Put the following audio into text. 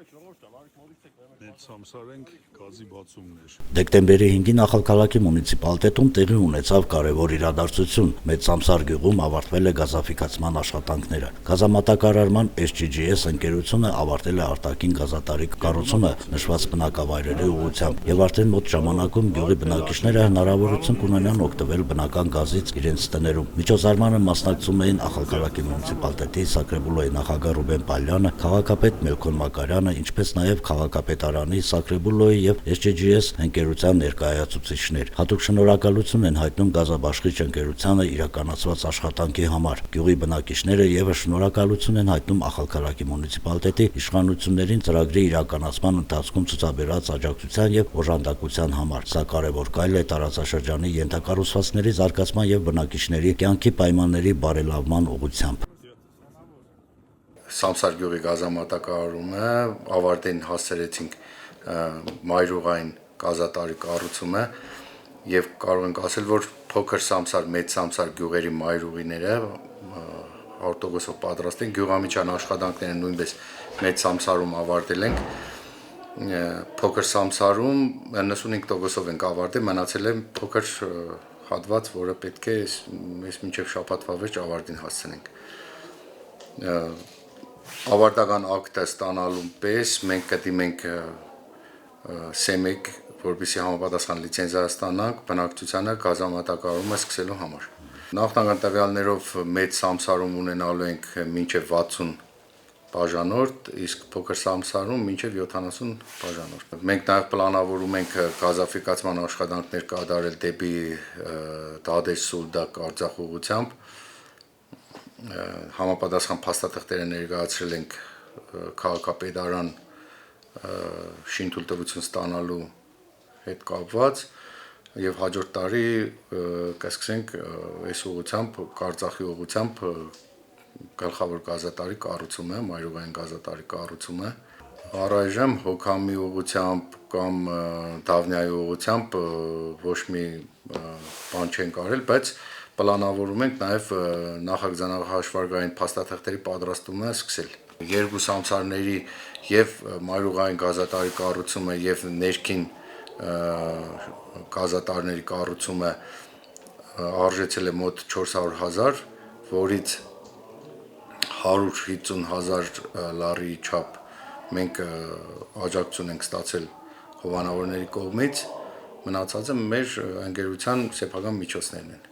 Մեծ Սամսարենք գազի բացումներ։ Դեկտեմբերի 5-ին Ախալքալաքի մունիցիպալիտետում տեղի ունեցավ կարևոր իրադարձություն։ Մեծ Սամսար գյուղում ավարտվել է գազաֆիկացման աշխատանքները։ Գազամատակարարման SGGS ընկերությունը ավարտել է արտաքին գազատարի կառուցումը նշված բնակավայրերի ուղղությամբ եւ արդեն մոտ ժամանակում գյուղի բնակիչները հնարավորություն կունենան օգտվել բնական գազից իրենց տներում։ Միջոցառմանը մասնակցում էին Ախալքալաքի մունիցիպալիտետի Սակրեբուլոյի նախագահ Ռուբեն Պալյանը, քաղաքապետ Մելքոն Մակարյանը, ինչպես նաեւ քաղաքապետարանի Սակրեբուլոյի եւ SGGS ընկերության ներկայացուցիչներ։ Հատուկ շնորհակալություն են հայտնում գազաբաշխիչ ընկերությանը իրականացված աշխատանքի համար։ Գյուղի բնակիչները եւս շնորհակալություն են հայտնում Ախալքալաքի մունիցիպալիտետի իշխանություններին ծրագրի իրականացման ընթացքում ցուցաբերած աջակցության եւ օժանդակության համար։ Սա կարևոր կայլ է տարածաշրջանի ենթակառուցվածքների զարգացման եւ բնակիչների կյանքի պայմանների բարելավման ուղղությամբ։ Սամսար գյուղի գազամատակարարումը ավարտին հասցրեցինք մայրուղային գազատարի կառուցումը եւ կարող ենք ասել, որ փոքր Սամսար, մեծ Սամսար գյուղերի մայրուղիները ավտոբուսով պատրաստ են, գյուղամիջյան աշխատանքները նույնպես մեծ Սամսարում ավարտել ենք։ Փոքր Սամսարում 95%-ով ենք ավարտել, մնացել է փոքր հատված, որը պետք է ես մինչև շաբաթվա վերջ ավարտին հասցնենք։ Ավարտական ակտը ստանալու պես մենք կդիմենք SEMEC, որպեսզի համապատասխան լիցենզիա ստանանք բնակչությանը գազամատակարարումը սկսելու համար։ Նախնական տվյալներով մեծ Սամսարում ունենալու ենք մինչև 60 բաժանորդ, իսկ փոքր Սամսարում մինչև 70 բաժանորդ։ Մենք նաև պլանավորում ենք գազաֆիկացման աշխատանքներ կատարել դեպի Դադեշ, Սուլդակ, Արցախ ուղղությամբ։ Համապատասխան փաստաթղթերը ներկայացրել ենք քաղաքապետարան շինթույլտվություն ստանալու հետ կապված եւ հաջորդ տարի կսկսենք այս ուղղությամբ Արցախի ուղղությամբ գլխավոր գազատարի կառուցումը, մայրուղային գազատարի կառուցումը։ Առայժմ Հոքամի ուղղությամբ կամ Դավնիայի ուղղությամբ ոչ մի բան չենք արել, բայց պլանավորում ենք նաև նախագծանախաշվարգային փաստաթղթերի պատրաստումը սկսել։ Երկու Սամսարների եւ մայրուղային գազատարի կառուցումը եւ ներքին գազատարների կառուցումը արժեցել է մոտ 400,000, որից 150,000 լարի չափ մենք աջակցություն ենք ստացել հովանավորների կողմից, մնացածը մեր ընկերության սեփական միջոցներն են։